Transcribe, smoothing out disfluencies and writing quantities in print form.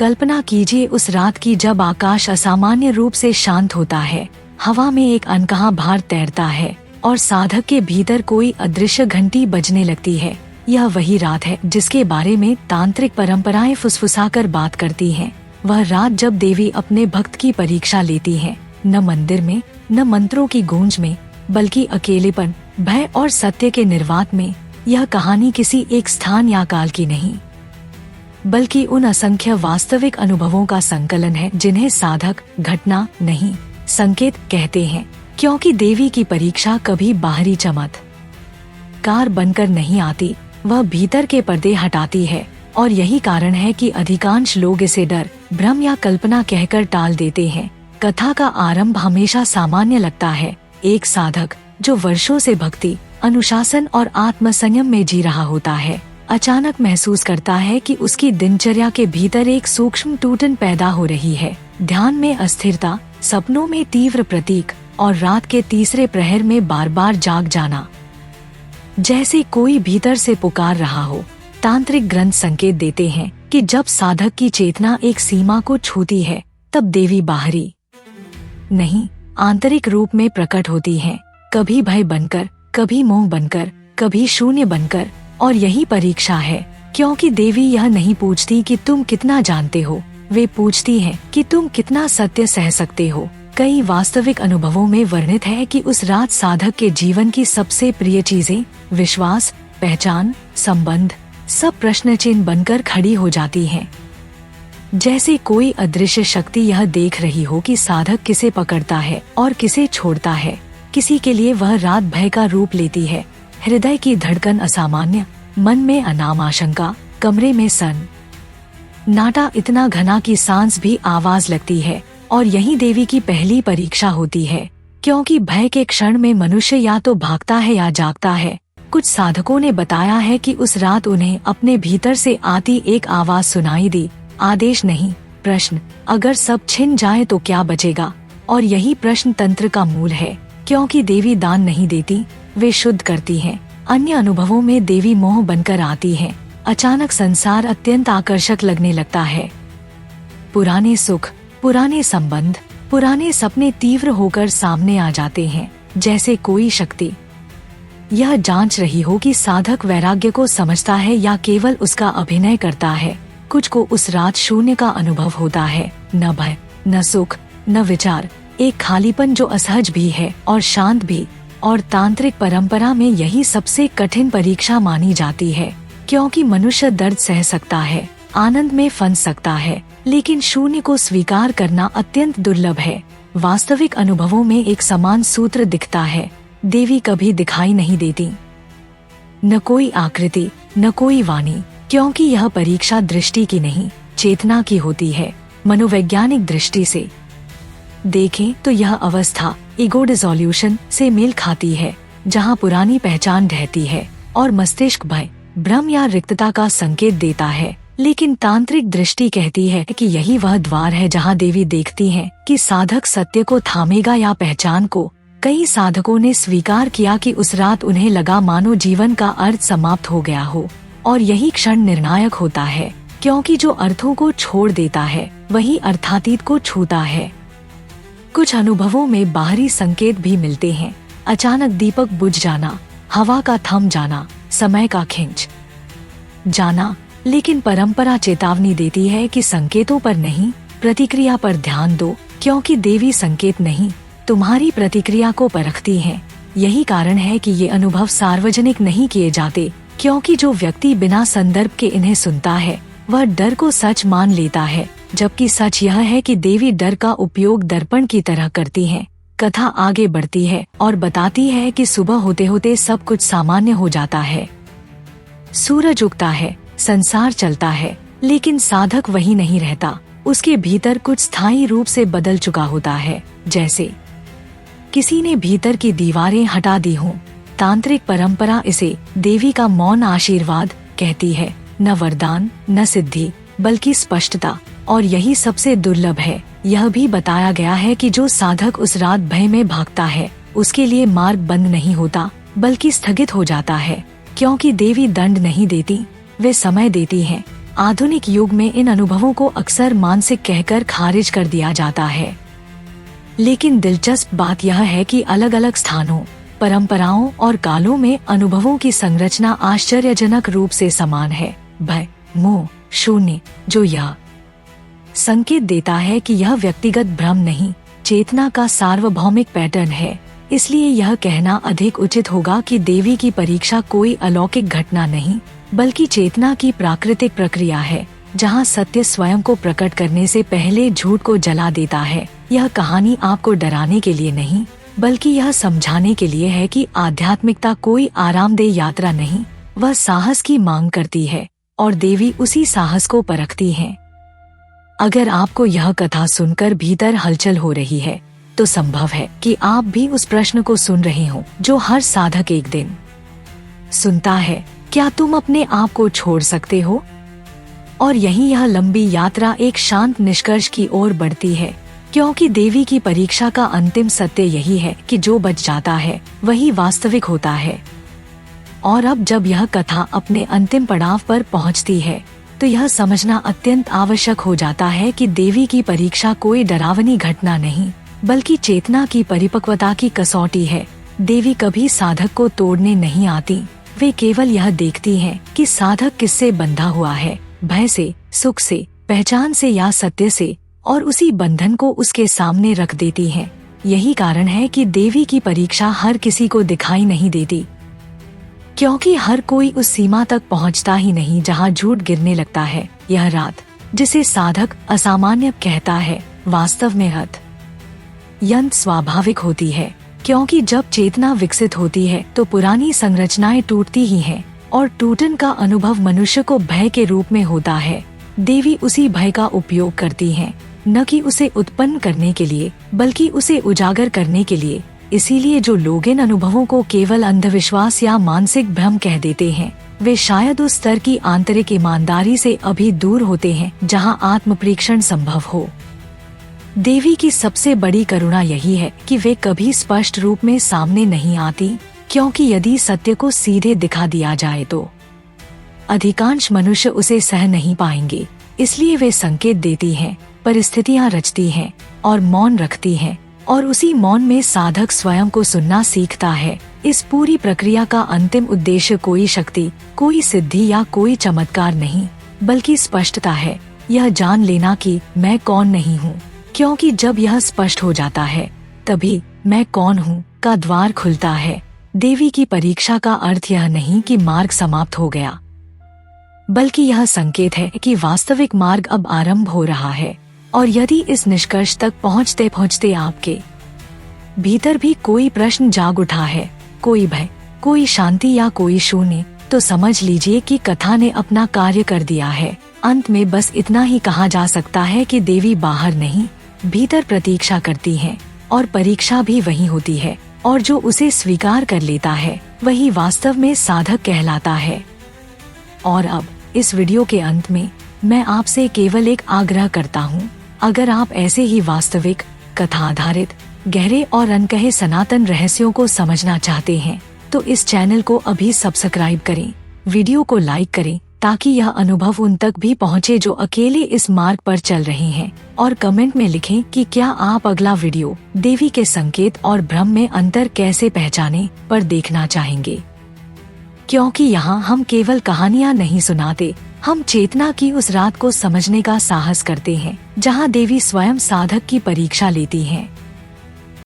कल्पना कीजिए उस रात की जब आकाश असामान्य रूप से शांत होता है, हवा में एक अनकहा भार तैरता है और साधक के भीतर कोई अदृश्य घंटी बजने लगती है। यह वही रात है जिसके बारे में तांत्रिक परंपराएं फुसफुसाकर बात करती हैं। वह रात जब देवी अपने भक्त की परीक्षा लेती है, न मंदिर में, न मंत्रों की गूंज में, बल्कि अकेलेपन, भय और सत्य के निर्वात में। यह कहानी किसी एक स्थान या काल की नहीं, बल्कि उन असंख्य वास्तविक अनुभवों का संकलन है जिन्हें साधक घटना नहीं, संकेत कहते हैं। क्योंकि देवी की परीक्षा कभी बाहरी चमत्कार बनकर नहीं आती, वह भीतर के पर्दे हटाती है। और यही कारण है कि अधिकांश लोग इसे डर, भ्रम या कल्पना कहकर टाल देते हैं। कथा का आरंभ हमेशा सामान्य लगता है। एक साधक जो वर्षों से भक्ति, अनुशासन और आत्मसंयम में जी रहा होता है, अचानक महसूस करता है कि उसकी दिनचर्या के भीतर एक सूक्ष्म टूटन पैदा हो रही है। ध्यान में अस्थिरता, सपनों में तीव्र प्रतीक और रात के तीसरे प्रहर में बार बार जाग जाना, जैसे कोई भीतर से पुकार रहा हो। तांत्रिक ग्रंथ संकेत देते हैं कि जब साधक की चेतना एक सीमा को छूती है, तब देवी बाहरी नहीं, आंतरिक रूप में प्रकट होती हैं। कभी भय बनकर, कभी मोह बनकर, कभी शून्य बनकर। और यही परीक्षा है, क्योंकि देवी यह नहीं पूछती कि तुम कितना जानते हो, वे पूछती हैं कि तुम कितना सत्य सह सकते हो। कई वास्तविक अनुभवों में वर्णित है कि उस रात साधक के जीवन की सबसे प्रिय चीजें, विश्वास, पहचान, संबंध, सब प्रश्न चिन्ह बनकर खड़ी हो जाती हैं। जैसे कोई अदृश्य शक्ति यह देख रही हो कि साधक किसे पकड़ता है और किसे छोड़ता है। किसी के लिए वह रात भय का रूप लेती है, हृदय की धड़कन असामान्य, मन में अनाम आशंका, कमरे में नाटा इतना घना कि सांस भी आवाज लगती है। और यही देवी की पहली परीक्षा होती है, क्योंकि भय के क्षण में मनुष्य या तो भागता है या जागता है। कुछ साधकों ने बताया है कि उस रात उन्हें अपने भीतर से आती एक आवाज सुनाई दी, आदेश नहीं, प्रश्न। अगर सब छिन जाए तो क्या बचेगा? और यही प्रश्न तंत्र का मूल है, क्योंकि देवी दान नहीं देती, वे शुद्ध करती हैं। अन्य अनुभवों में देवी मोह बनकर आती है। अचानक संसार अत्यंत आकर्षक लगने लगता है। पुराने सुख, पुराने संबंध, पुराने सपने तीव्र होकर सामने आ जाते हैं, जैसे कोई शक्ति यह जांच रही हो कि साधक वैराग्य को समझता है या केवल उसका अभिनय करता है। कुछ को उस रात शून्य का अनुभव होता है, न भय, न सुख, न विचार, एक खालीपन जो असहज भी है और शांत भी। और तांत्रिक परंपरा में यही सबसे कठिन परीक्षा मानी जाती है, क्योंकि मनुष्य दर्द सह सकता है, आनंद में फंस सकता है, लेकिन शून्य को स्वीकार करना अत्यंत दुर्लभ है। वास्तविक अनुभवों में एक समान सूत्र दिखता है, देवी कभी दिखाई नहीं देती, न कोई आकृति, न कोई वाणी, क्योंकि यह परीक्षा दृष्टि की नहीं, चेतना की होती है। मनोवैज्ञानिक दृष्टि से देखें तो यह अवस्था ईगो डिसोल्यूशन से मेल खाती है, जहां पुरानी पहचान रहती है और मस्तिष्क भय, भ्रम या रिक्तता का संकेत देता है। लेकिन तांत्रिक दृष्टि कहती है कि यही वह द्वार है जहां देवी देखती हैं कि साधक सत्य को थामेगा या पहचान को। कई साधकों ने स्वीकार किया कि उस रात उन्हें लगा मानो जीवन का अर्थ समाप्त हो गया हो, और यही क्षण निर्णायक होता है, क्योंकि जो अर्थों को छोड़ देता है वही अर्थातीत को छूता है। कुछ अनुभवों में बाहरी संकेत भी मिलते हैं, अचानक दीपक बुझ जाना, हवा का थम जाना, समय का खिंच जाना। लेकिन परंपरा चेतावनी देती है कि संकेतों पर नहीं, प्रतिक्रिया पर ध्यान दो, क्योंकि देवी संकेत नहीं, तुम्हारी प्रतिक्रिया को परखती हैं। यही कारण है कि ये अनुभव सार्वजनिक नहीं किए जाते, क्योंकि जो व्यक्ति बिना संदर्भ के इन्हें सुनता है वह डर को सच मान लेता है, जबकि सच यह है कि देवी डर का उपयोग दर्पण की तरह करती हैं। कथा आगे बढ़ती है और बताती है कि सुबह होते होते सब कुछ सामान्य हो जाता है। सूरज उगता है, संसार चलता है, लेकिन साधक वही नहीं रहता। उसके भीतर कुछ स्थायी रूप से बदल चुका होता है, जैसे किसी ने भीतर की दीवारें हटा दी हों। तांत्रिक परंपरा इसे देवी का मौन आशीर्वाद कहती है, न वरदान, न सिद्धि, बल्कि स्पष्टता। और यही सबसे दुर्लभ है। यह भी बताया गया है कि जो साधक उस रात भय में भागता है, उसके लिए मार्ग बंद नहीं होता, बल्कि स्थगित हो जाता है, क्योंकि देवी दंड नहीं देती, वे समय देती हैं। आधुनिक युग में इन अनुभवों को अक्सर मानसिक कहकर खारिज कर दिया जाता है, लेकिन दिलचस्प बात यह है कि अलग अलग स्थानों, परंपराओं और कालों में अनुभवों की संरचना आश्चर्यजनक रूप से समान है। भय, मोह, शून्य, जो यह संकेत देता है कि यह व्यक्तिगत भ्रम नहीं, चेतना का सार्वभौमिक पैटर्न है। इसलिए यह कहना अधिक उचित होगा कि देवी की परीक्षा कोई अलौकिक घटना नहीं, बल्कि चेतना की प्राकृतिक प्रक्रिया है, जहां सत्य स्वयं को प्रकट करने से पहले झूठ को जला देता है। यह कहानी आपको डराने के लिए नहीं, बल्कि यह समझाने के लिए है कि आध्यात्मिकता कोई आरामदेह यात्रा नहीं, वह साहस की मांग करती है और देवी उसी साहस को परखती है। अगर आपको यह कथा सुनकर भीतर हलचल हो रही है, तो संभव है कि आप भी उस प्रश्न को सुन रहे हो जो हर साधक एक दिन सुनता है, क्या तुम अपने आप को छोड़ सकते हो? और यही यह लंबी यात्रा एक शांत निष्कर्ष की ओर बढ़ती है, क्योंकि देवी की परीक्षा का अंतिम सत्य यही है कि जो बच जाता है वही वास्तविक होता है। और अब जब यह कथा अपने अंतिम पड़ाव पर पहुंचती है, तो यह समझना अत्यंत आवश्यक हो जाता है कि देवी की परीक्षा कोई डरावनी घटना नहीं, बल्कि चेतना की परिपक्वता की कसौटी है। देवी कभी साधक को तोड़ने नहीं आती, वे केवल यह देखती हैं कि साधक किससे बंधा हुआ है, भय से, सुख से, पहचान से या सत्य से, और उसी बंधन को उसके सामने रख देती हैं। यही कारण है कि देवी की परीक्षा हर किसी को दिखाई नहीं देती, क्योंकि हर कोई उस सीमा तक पहुंचता ही नहीं जहां झूठ गिरने लगता है। यह रात, जिसे साधक असामान्य कहता है, वास्तव में अत्यंत स्वाभाविक होती है, क्योंकि जब चेतना विकसित होती है तो पुरानी संरचनाएं टूटती ही हैं, और टूटन का अनुभव मनुष्य को भय के रूप में होता है। देवी उसी भय का उपयोग करती हैं, न कि उसे उत्पन्न करने के लिए, बल्कि उसे उजागर करने के लिए। इसीलिए जो लोग इन अनुभवों को केवल अंधविश्वास या मानसिक भ्रम कह देते हैं, वे शायद उस स्तर की आंतरिक ईमानदारी से अभी दूर होते हैं जहां आत्म परीक्षण संभव हो। देवी की सबसे बड़ी करुणा यही है कि वे कभी स्पष्ट रूप में सामने नहीं आती, क्योंकि यदि सत्य को सीधे दिखा दिया जाए तो अधिकांश मनुष्य उसे सह नहीं पाएंगे। इसलिए वे संकेत देती हैं, परिस्थितियां रचती हैं और मौन रखती हैं, और उसी मौन में साधक स्वयं को सुनना सीखता है। इस पूरी प्रक्रिया का अंतिम उद्देश्य कोई शक्ति, कोई सिद्धि या कोई चमत्कार नहीं, बल्कि स्पष्टता है। यह जान लेना कि मैं कौन नहीं हूँ, क्योंकि जब यह स्पष्ट हो जाता है, तभी मैं कौन हूँ का द्वार खुलता है। देवी की परीक्षा का अर्थ यह नहीं कि मार्ग समाप्त हो गया, बल्कि यह संकेत है कि वास्तविक मार्ग अब आरंभ हो रहा है। और यदि इस निष्कर्ष तक पहुँचते पहुँचते आपके भीतर भी कोई प्रश्न जाग उठा है, कोई भय, कोई शांति या कोई शून्य, तो समझ लीजिए कि कथा ने अपना कार्य कर दिया है। अंत में बस इतना ही कहा जा सकता है कि देवी बाहर नहीं, भीतर प्रतीक्षा करती हैं, और परीक्षा भी वही होती है, और जो उसे स्वीकार कर लेता है वही वास्तव में साधक कहलाता है। और अब इस वीडियो के अंत में मैं आपसे केवल एक आग्रह करता हूँ, अगर आप ऐसे ही वास्तविक, कथा आधारित, गहरे और अनकहे सनातन रहस्यों को समझना चाहते हैं, तो इस चैनल को अभी सब्सक्राइब करें, वीडियो को लाइक करें, ताकि यह अनुभव उन तक भी पहुंचे जो अकेले इस मार्ग पर चल रहे हैं। और कमेंट में लिखें कि क्या आप अगला वीडियो देवी के संकेत और भ्रम में अंतर कैसे पहचाने पर देखना चाहेंगे, क्योंकि यहाँ हम केवल कहानियाँ नहीं सुनाते, हम चेतना की उस रात को समझने का साहस करते हैं जहाँ देवी स्वयं साधक की परीक्षा लेती हैं।